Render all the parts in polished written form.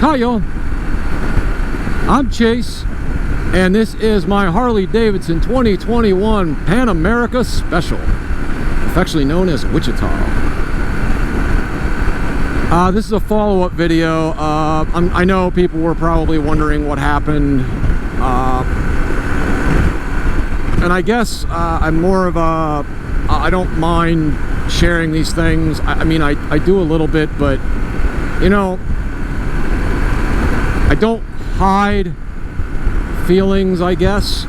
Hi y'all, I'm Chase, and this is my Harley-Davidson 2021 Pan America Special, affectionately known as Wichita. This is a follow-up video. I know people were probably wondering what happened, and I guess I'm more of a, I don't mind sharing these things. I mean, I do a little bit, but you know, I don't hide feelings, I guess.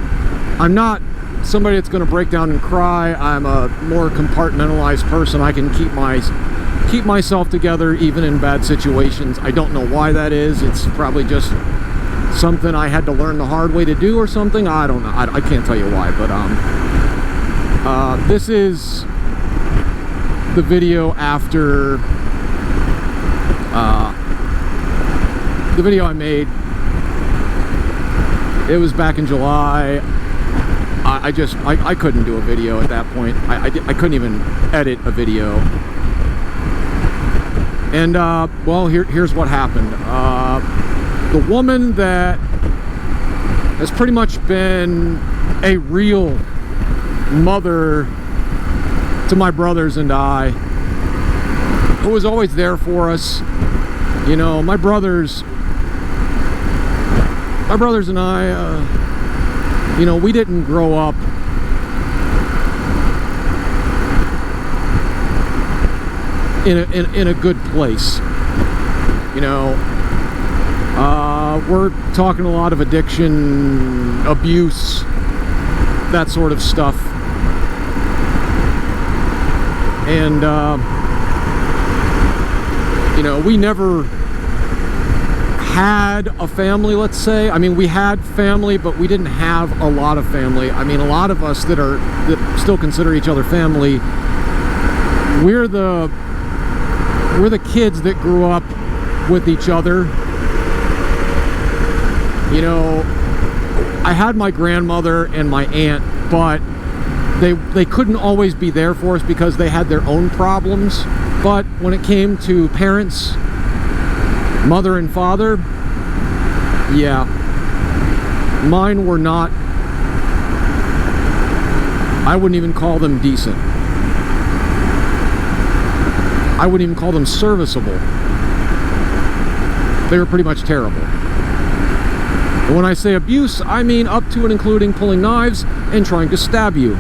I'm not somebody that's going to break down and cry. I'm a more compartmentalized person. I can keep myself together even in bad situations. I don't know why that is. It's probably just something I had to learn the hard way to do or something. I don't know. I can't tell you why, but this is the video after the video I made. It was back in July. I couldn't do a video at that point. I couldn't even edit a video. And well, here's what happened. The woman that has pretty much been a real mother to my brothers and I, who was always there for us. You know, my brothers and I, you know, we didn't grow up in a good place. You know, we're talking a lot of addiction, abuse, that sort of stuff. And you know, we never had a family, let's say. I mean, we had family, but we didn't have a lot of family. I mean, a lot of us that still consider each other family, we're the kids that grew up with each other. You know, I had my grandmother and my aunt, but they couldn't always be there for us because they had their own problems. But when it came to parents, mother and father, yeah, mine were not, I wouldn't even call them decent. I wouldn't even call them serviceable. They were pretty much terrible. And when I say abuse, I mean up to and including pulling knives and trying to stab you.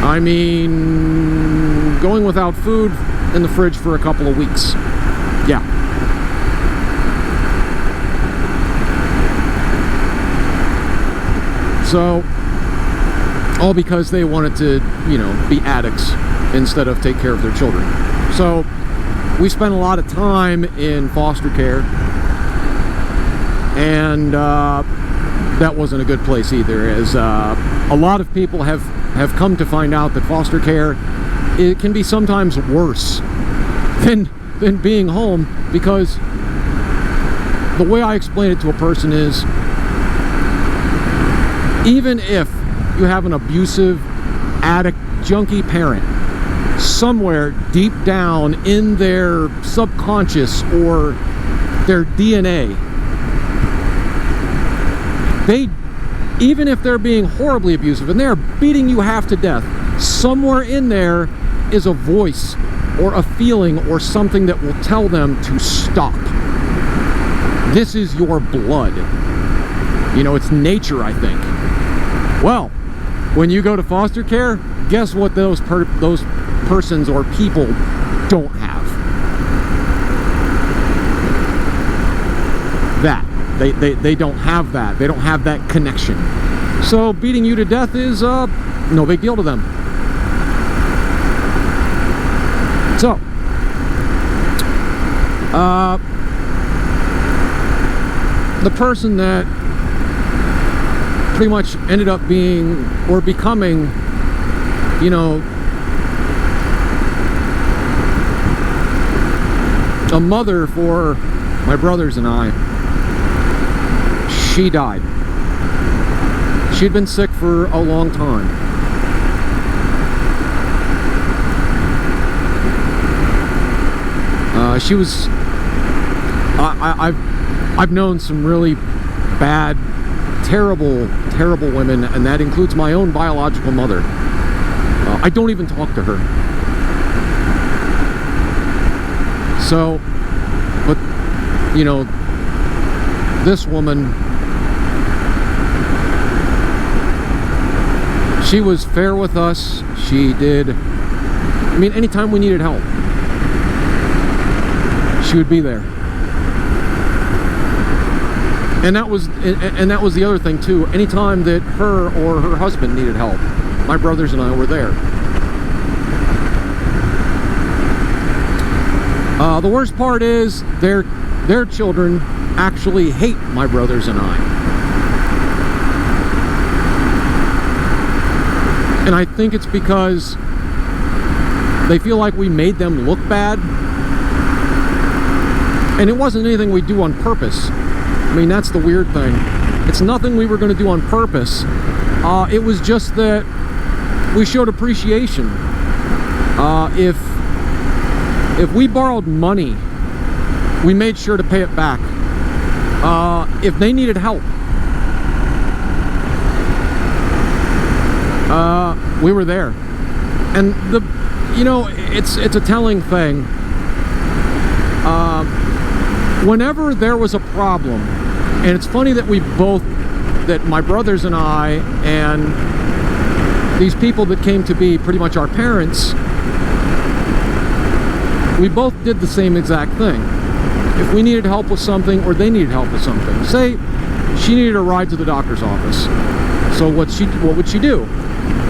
I mean, going without food in the fridge for a couple of weeks. Yeah. So, all because they wanted to, you know, be addicts instead of take care of their children. So, we spent a lot of time in foster care, and that wasn't a good place either, as a lot of people have come to find out that foster care, it can be sometimes worse than being home, because the way I explain it to a person is, even if you have an abusive, addict, junkie parent, somewhere deep down in their subconscious or their DNA, even if they're being horribly abusive and they're beating you half to death, somewhere in there is a voice or a feeling or something that will tell them to stop. This is your blood. You know, it's nature, I think. Well, when you go to foster care, guess what those persons or people don't have? That. They don't have that. They don't have that connection. So beating you to death is no big deal to them. So, the person that pretty much ended up being or becoming, you know, a mother for my brothers and I, she died. She'd been sick for a long time. she was, I've known some really bad, terrible women, and that includes my own biological mother. I don't even talk to her. So, but, you know, this woman, she was fair with us. She did, I mean, anytime we needed help, she would be there. And that was the other thing too. Anytime that her or her husband needed help, my brothers and I were there. The worst part is their children actually hate my brothers and I. And I think it's because they feel like we made them look bad. And it wasn't anything we do on purpose. I mean, that's the weird thing. It's nothing we were going to do on purpose. It was just that we showed appreciation. If we borrowed money, we made sure to pay it back. If they needed help, we were there. And you know, it's a telling thing. Whenever there was a problem, and it's funny that that my brothers and I and these people that came to be pretty much our parents, we both did the same exact thing. If we needed help with something, or they needed help with something, say she needed a ride to the doctor's office, so what would she do?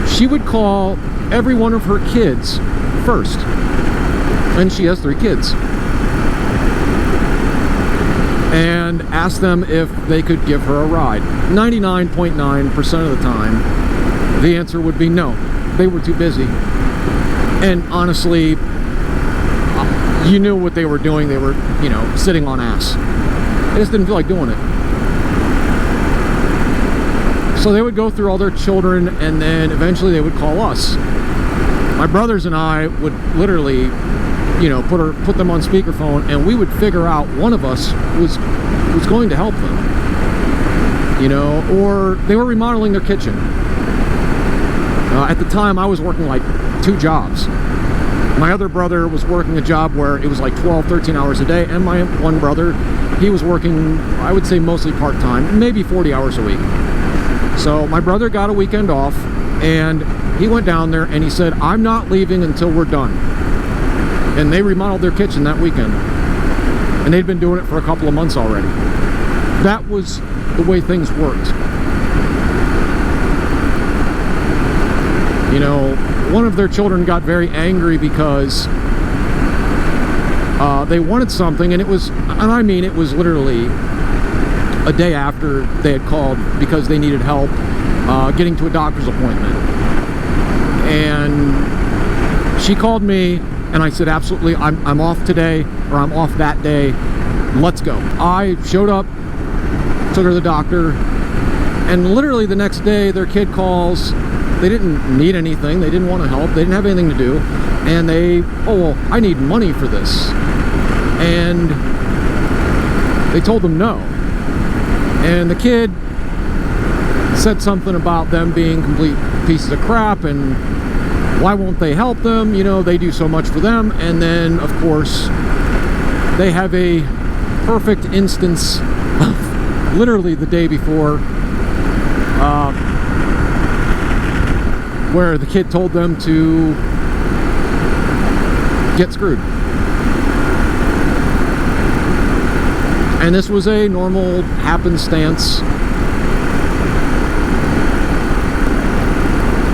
She would call every one of her kids first, and she has 3 kids, and ask them if they could give her a ride. 99.9% of the time, the answer would be no. They were too busy. And honestly, you knew what they were doing. They were, you know, sitting on ass. They just didn't feel like doing it. So they would go through all their children, and then eventually they would call us. My brothers and I would literally, you know, put them on speakerphone, and we would figure out one of us was going to help them, you know, or they were remodeling their kitchen. At the time, I was working like 2 jobs. My other brother was working a job where it was like 12, 13 hours a day, and my one brother, he was working, I would say mostly part-time, maybe 40 hours a week. So my brother got a weekend off, and he went down there and he said, I'm not leaving until we're done. And they remodeled their kitchen that weekend. And they'd been doing it for a couple of months already. That was the way things worked. You know, one of their children got very angry because they wanted something, and it was, and I mean, it was literally a day after they had called because they needed help getting to a doctor's appointment. And she called me, and I said, absolutely, I'm off today, or I'm off that day, let's go. I showed up, took her to the doctor, and literally the next day their kid calls. They didn't need anything, they didn't want to help, they didn't have anything to do, and oh well, I need money for this. And they told them no. And the kid said something about them being complete pieces of crap, and why won't they help them? You know, they do so much for them. And then, of course, they have a perfect instance of literally the day before, where the kid told them to get screwed. And this was a normal happenstance.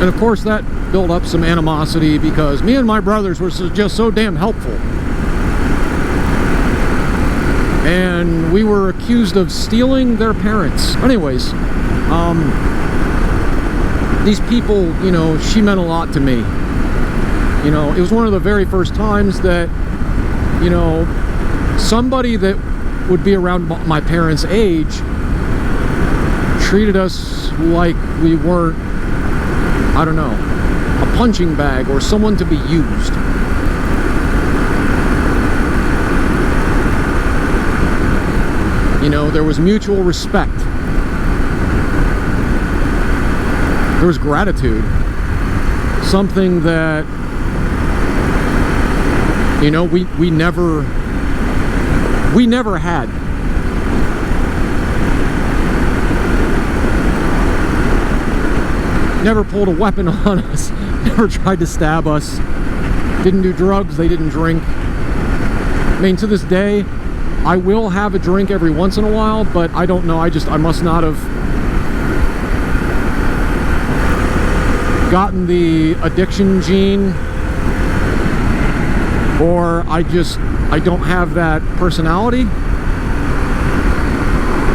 And of course that built up some animosity because me and my brothers were just so damn helpful. And we were accused of stealing their parents. Anyways, these people, you know, she meant a lot to me. You know, it was one of the very first times that, you know, somebody that would be around my parents' age treated us like we weren't, I don't know, a punching bag or someone to be used. You know, there was mutual respect. There was gratitude. Something that, you know, we never had. Never pulled a weapon on us. Never tried to stab us. Didn't do drugs. They didn't drink. I mean, to this day, I will have a drink every once in a while, but I don't know. I must not have gotten the addiction gene, or I don't have that personality.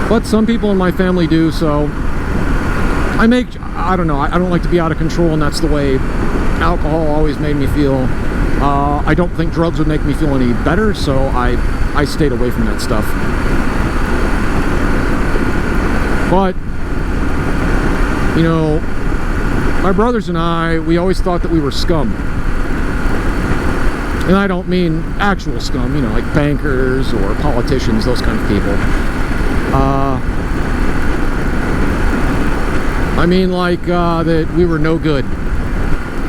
But some people in my family do, so I don't know, I don't like to be out of control, and that's the way alcohol always made me feel. I don't think drugs would make me feel any better, so I stayed away from that stuff. But, you know, my brothers and I, we always thought that we were scum. And I don't mean actual scum, you know, like bankers or politicians, those kind of people. I mean, like, that we were no good.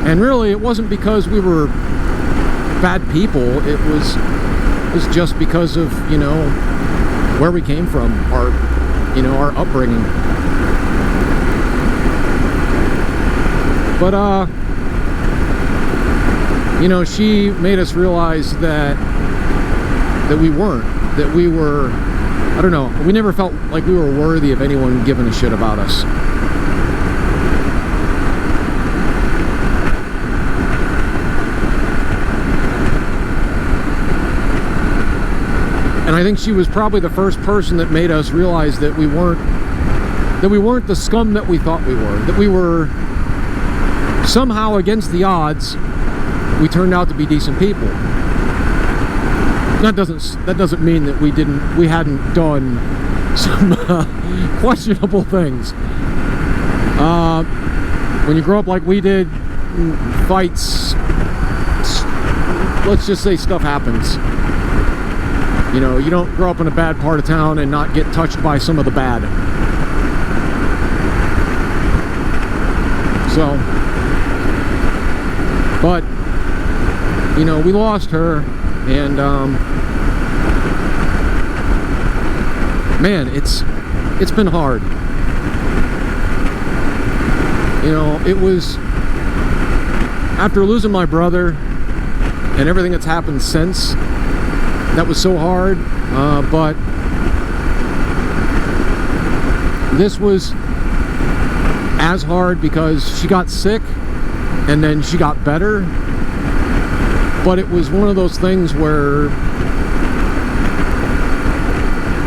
And really, it wasn't because we were bad people. It was just because of, you know, where we came from, our upbringing. But, you know, she made us realize that we weren't. That we were, I don't know, we never felt like we were worthy of anyone giving a shit about us. And I think she was probably the first person that made us realize that we weren't the scum that we thought we were. That we were somehow, against the odds, we turned out to be decent people. That doesn't mean that we hadn't done some questionable things. When you grow up like we did, fights, let's just say stuff happens. You know, you don't grow up in a bad part of town and not get touched by some of the bad. So, but, you know, we lost her, and, man, it's been hard. You know, it was, after losing my brother, and everything that's happened since, that was so hard, but this was as hard because she got sick and then she got better. But it was one of those things where,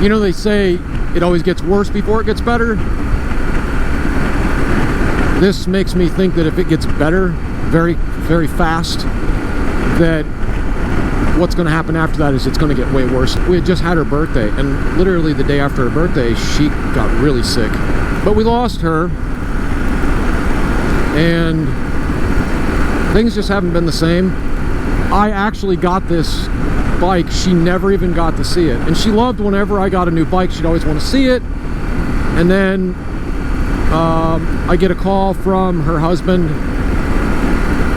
you know, they say it always gets worse before it gets better. This makes me think that if it gets better very, very fast, that what's going to happen after that is it's going to get way worse. We had just had her birthday, and literally the day after her birthday, she got really sick. But we lost her, and things just haven't been the same. I actually got this bike. She never even got to see it. And she loved whenever I got a new bike, she'd always want to see it. And then I get a call from her husband,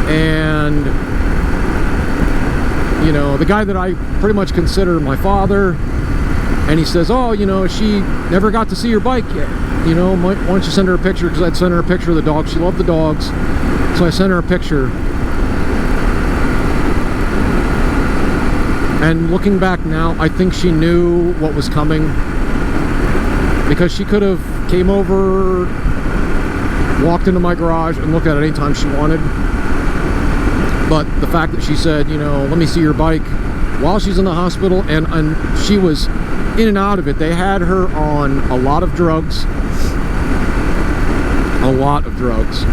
and you know, the guy that I pretty much consider my father, and he says, oh, you know, she never got to see your bike yet. You know, why don't you send her a picture? Because I'd sent her a picture of the dog. She loved the dogs. So I sent her a picture. And looking back now, I think she knew what was coming. Because she could have came over, walked into my garage, and looked at it anytime she wanted. But the fact that she said, you know, let me see your bike while she's in the hospital, and she was in and out of it. They had her on a lot of drugs. A lot of drugs.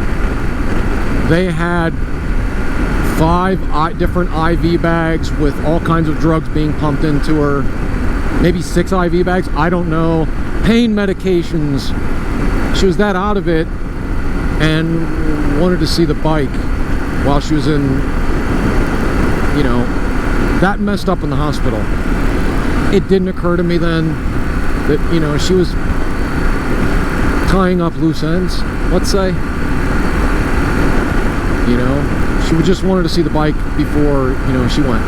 They had 5 different IV bags with all kinds of drugs being pumped into her. Maybe 6 IV bags, I don't know. Pain medications. She was that out of it and wanted to see the bike while she was in, you know, that messed up in the hospital. It didn't occur to me then that, you know, she was tying up loose ends, let's say. You know, she just wanted to see the bike before, you know, she went.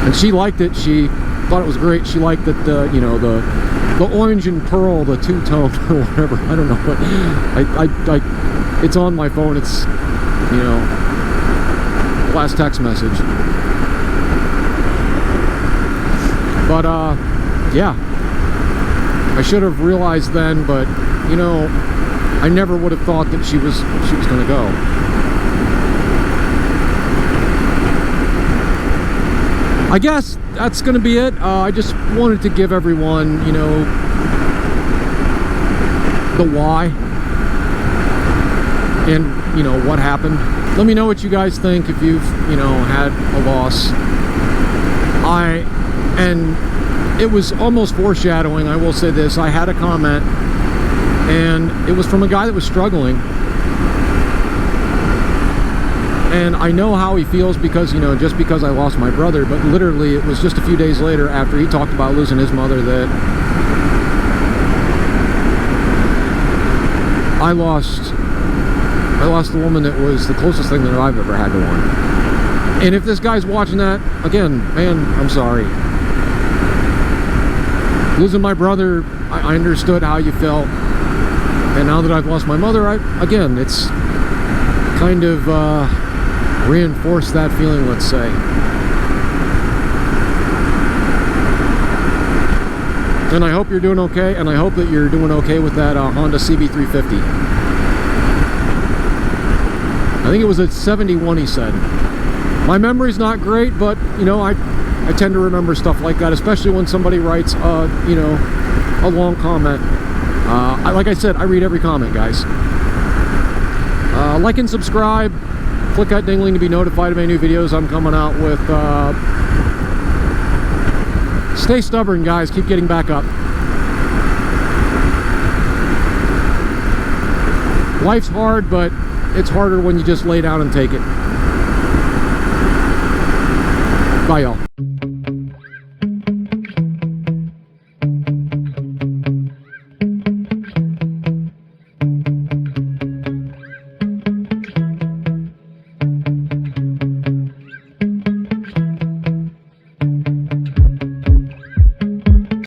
And she liked it. She thought it was great. She liked that, you know, the orange and pearl, the two-tone or whatever. I don't know, but I it's on my phone. It's, you know, last text message. But yeah, I should have realized then, but you know, I never would have thought that she was going to go. I guess that's going to be it. I just wanted to give everyone, you know, the why and, you know, what happened. Let me know what you guys think if you've, you know, had a loss. And it was almost foreshadowing, I will say this. I had a comment, and it was from a guy that was struggling. And I know how he feels because, you know, just because I lost my brother, but literally it was just a few days later after he talked about losing his mother that I lost the woman that was the closest thing that I've ever had to one. And if this guy's watching that, again, man, I'm sorry. Losing my brother, I understood how you felt. And now that I've lost my mother, again, it's kind of reinforced that feeling, let's say. And I hope you're doing okay, and I hope that you're doing okay with that Honda CB350. I think it was at 71, he said. My memory's not great, but, you know, I tend to remember stuff like that, especially when somebody writes, you know, a long comment. Like I said, I read every comment, guys. Like and subscribe. Click that dingling to be notified of any new videos I'm coming out with. Stay stubborn, guys. Keep getting back up. Life's hard, but it's harder when you just lay down and take it. Bye, y'all.